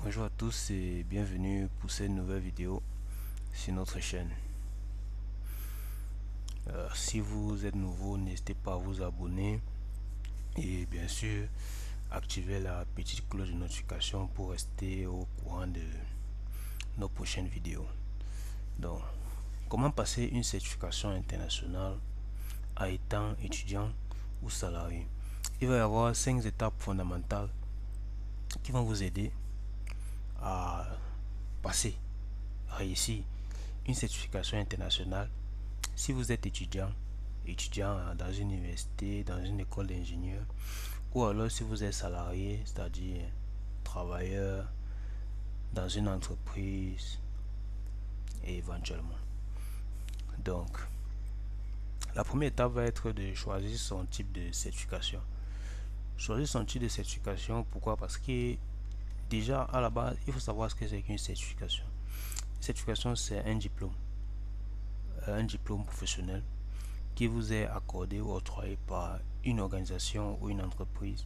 Bonjour à tous et bienvenue pour cette nouvelle vidéo sur notre chaîne. Si vous êtes nouveau, n'hésitez pas à vous abonner et bien sûr activer la petite cloche de notification pour rester au courant de nos prochaines vidéos. Donc, comment passer une certification internationale en étant étudiant ou salarié? Il va y avoir 5 étapes fondamentales qui vont vous aider à passer, à réussir une certification internationale. Si vous êtes étudiant dans une université, dans une école d'ingénieur, ou alors si vous êtes salarié, c'est-à-dire travailleur dans une entreprise, éventuellement. Donc, la première étape va être de choisir son type de certification. Choisir son type de certification, pourquoi? Parce que déjà, à la base, il faut savoir ce que c'est qu'une certification. Une certification, c'est un diplôme professionnel qui vous est accordé ou octroyé par une organisation ou une entreprise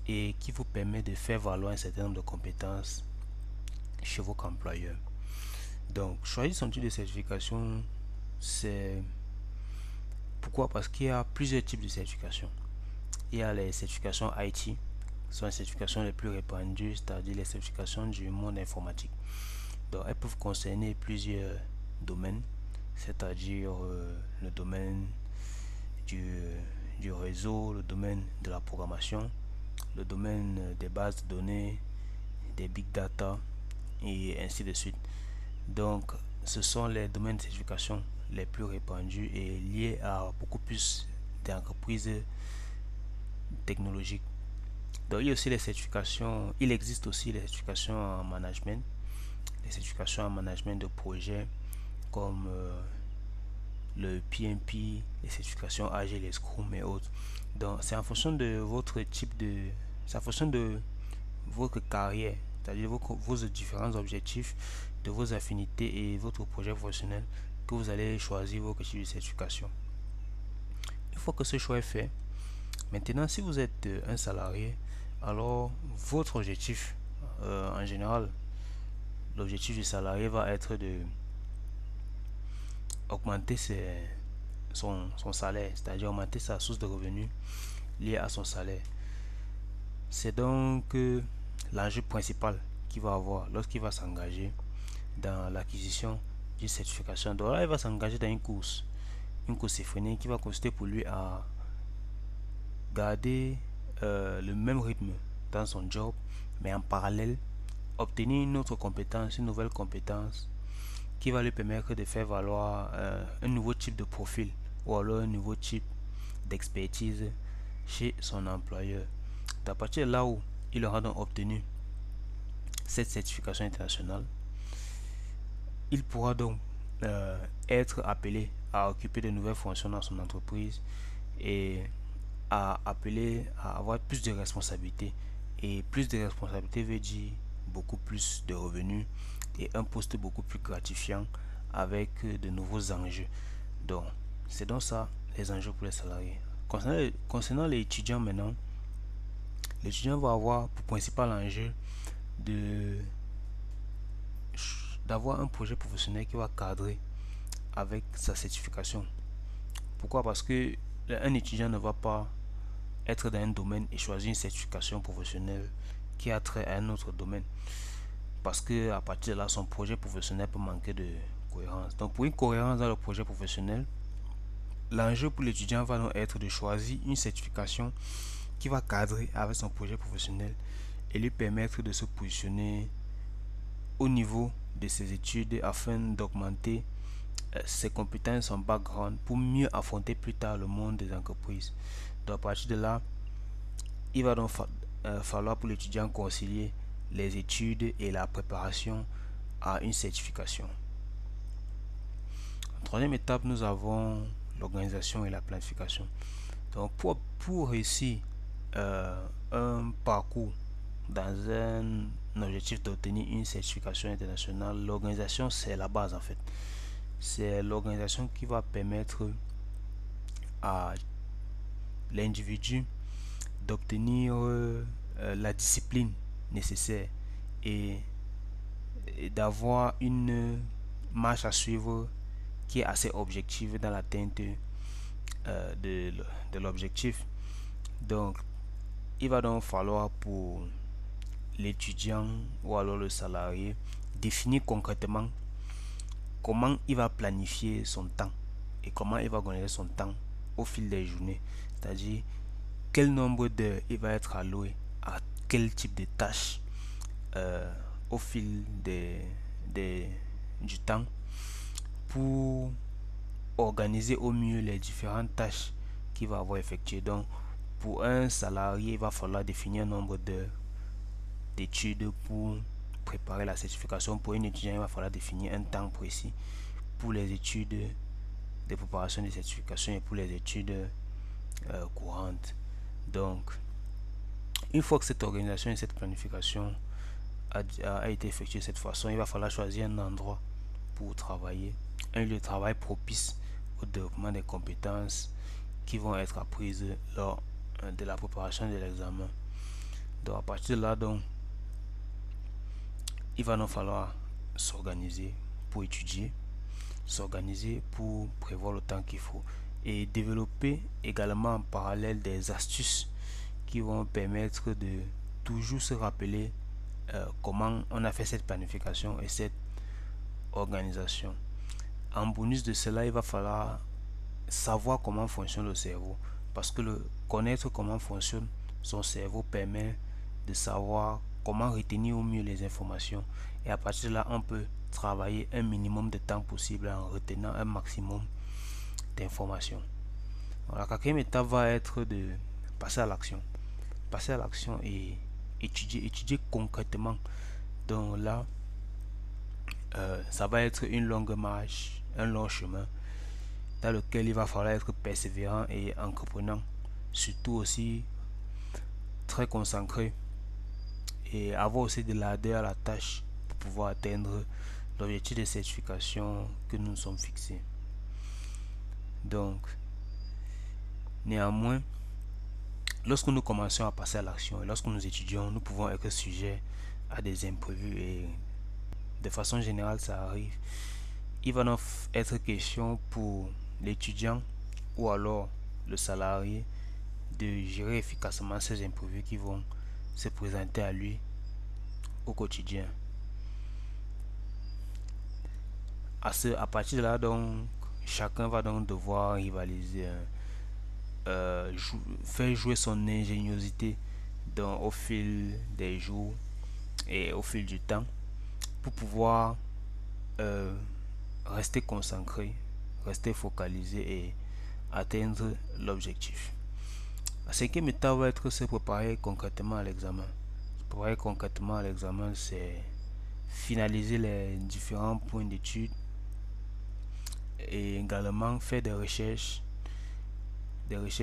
et qui vous permet de faire valoir un certain nombre de compétences chez vos employeurs. Donc, choisir son type de certification, c'est pourquoi? Parce qu'il y a plusieurs types de certifications. Il y a les certifications IT, ce sont les certifications les plus répandues, c'est-à-dire les certifications du monde informatique. Donc, elles peuvent concerner plusieurs domaines, c'est-à-dire le domaine du, du réseau, le domaine de la programmation, le domaine des bases de données, des big data et ainsi de suite. Donc, ce sont les domaines de certification les plus répandus et liés à beaucoup plus d'entreprises technologiques. Donc, il y a aussi les certifications, il existe aussi les certifications en management, les certifications en management de projets comme le PMP, les certifications Agile, les Scrum et autres. Donc, c'est en fonction de votre type de, c'est en fonction de votre carrière, c'est-à-dire vos différents objectifs, de vos affinités et votre projet professionnel que vous allez choisir vos types de certification. Une fois que ce choix est fait, maintenant si vous êtes un salarié, alors votre objectif, en général, l'objectif du salarié va être de augmenter son salaire, c'est-à-dire augmenter sa source de revenus liée à son salaire. C'est donc l'enjeu principal qu'il va avoir lorsqu'il va s'engager dans l'acquisition d'une certification. Donc là, il va s'engager dans une course effrénée qui va consister pour lui à garder le même rythme dans son job, mais en parallèle, obtenir une autre compétence, une nouvelle compétence qui va lui permettre de faire valoir un nouveau type de profil ou alors un nouveau type d'expertise chez son employeur. À partir de là où il aura donc obtenu cette certification internationale, il pourra donc être appelé à occuper de nouvelles fonctions dans son entreprise et à appeler à avoir plus de responsabilités. Et plus de responsabilités veut dire beaucoup plus de revenus et un poste beaucoup plus gratifiant avec de nouveaux enjeux. Donc, c'est donc ça les enjeux pour les salariés. Concernant les étudiants maintenant, l'étudiant va avoir pour principal enjeu de d'avoir un projet professionnel qui va cadrer avec sa certification. Pourquoi? Parce que un étudiant ne va pas être dans un domaine et choisir une certification professionnelle qui a trait à un autre domaine. Parce que à partir de là, son projet professionnel peut manquer de cohérence. Donc pour une cohérence dans le projet professionnel, l'enjeu pour l'étudiant va donc être de choisir une certification qui va cadrer avec son projet professionnel et lui permettre de se positionner au niveau de ses études afin d'augmenter ses compétences, son background pour mieux affronter plus tard le monde des entreprises. Donc à partir de là, il va donc falloir pour l'étudiant concilier les études et la préparation à une certification. En troisième étape, nous avons l'organisation et la planification. Donc pour réussir un parcours dans un objectif d'obtenir une certification internationale, l'organisation c'est la base en fait. C'est l'organisation qui va permettre à l'individu d'obtenir la discipline nécessaire et d'avoir une marche à suivre qui est assez objective dans l'atteinte de l'objectif. Donc il va donc falloir pour l'étudiant ou alors le salarié définir concrètement comment il va planifier son temps et comment il va organiser son temps au fil des journées. C'est-à-dire quel nombre d'heures il va être alloué à quel type de tâches au fil du temps pour organiser au mieux les différentes tâches qu'il va avoir effectuées. Donc pour un salarié, il va falloir définir un nombre d'heures d'études pour préparer la certification. Pour un étudiant, il va falloir définir un temps précis pour les études de préparation de certification et pour les études courantes. Donc une fois que cette organisation et cette planification a été effectuée de cette façon, il va falloir choisir un endroit pour travailler, un lieu de travail propice au développement des compétences qui vont être apprises lors de la préparation de l'examen. Donc à partir de là, donc, il va nous falloir s'organiser pour étudier, s'organiser pour prévoir le temps qu'il faut et développer également en parallèle des astuces qui vont permettre de toujours se rappeler comment on a fait cette planification et cette organisation. En bonus de cela, il va falloir savoir comment fonctionne le cerveau, parce que connaître comment fonctionne son cerveau permet de savoir comment retenir au mieux les informations, et à partir de là on peut travailler un minimum de temps possible en retenant un maximum d'informations. La quatrième étape va être de passer à l'action et étudier concrètement. Donc là ça va être une longue marche, un long chemin dans lequel il va falloir être persévérant et entreprenant, surtout aussi très concentré et avoir aussi de l'ardeur à la tâche pour pouvoir atteindre l'objectif de certification que nous nous sommes fixés. Donc néanmoins, lorsque nous commençons à passer à l'action et lorsque nous étudions, nous pouvons être sujets à des imprévus et de façon générale ça arrive. Il va donc être question pour l'étudiant ou alors le salarié de gérer efficacement ces imprévus qui vont se présenter à lui au quotidien. À partir de là, donc, chacun va donc devoir rivaliser, faire jouer son ingéniosité donc, au fil des jours et au fil du temps pour pouvoir rester concentré, rester focalisé et atteindre l'objectif. La cinquième étape va être se préparer concrètement à l'examen. Se préparer concrètement à l'examen, c'est finaliser les différents points d'étude et également faire des recherches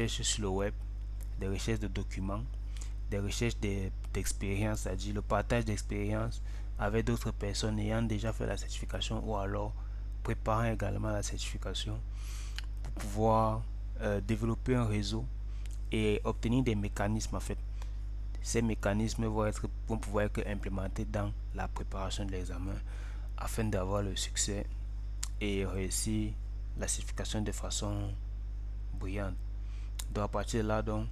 sur le web, des recherches de documents, des recherches d'expérience, c'est-à-dire le partage d'expérience avec d'autres personnes ayant déjà fait la certification ou alors préparant également la certification pour pouvoir développer un réseau et obtenir des mécanismes en fait. Ces mécanismes vont pouvoir être implémentés dans la préparation de l'examen afin d'avoir le succès et réussir la certification de façon brillante. Donc à partir de là, donc,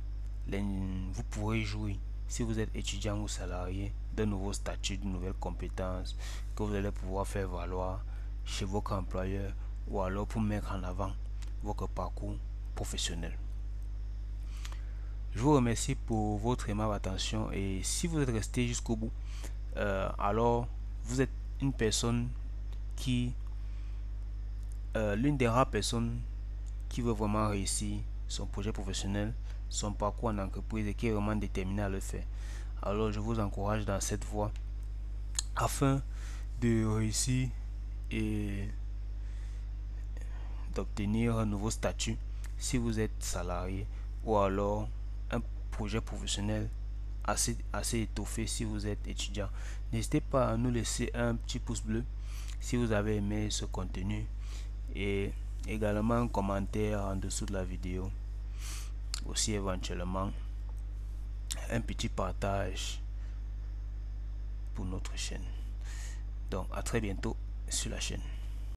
vous pourrez jouir, si vous êtes étudiant ou salarié, de nouveaux statuts, de nouvelles compétences que vous allez pouvoir faire valoir chez votre employeur ou alors pour mettre en avant votre parcours professionnel. Je vous remercie pour votre aimable attention et si vous êtes resté jusqu'au bout, alors vous êtes une personne l'une des rares personnes qui veut vraiment réussir son projet professionnel, son parcours en entreprise et qui est vraiment déterminé à le faire. Alors je vous encourage dans cette voie afin de réussir et d'obtenir un nouveau statut si vous êtes salarié ou alors un projet professionnel assez étoffé si vous êtes étudiant. N'hésitez pas à nous laisser un petit pouce bleu si vous avez aimé ce contenu et également un commentaire en dessous de la vidéo, aussi éventuellement un petit partage pour notre chaîne. Donc à très bientôt sur la chaîne.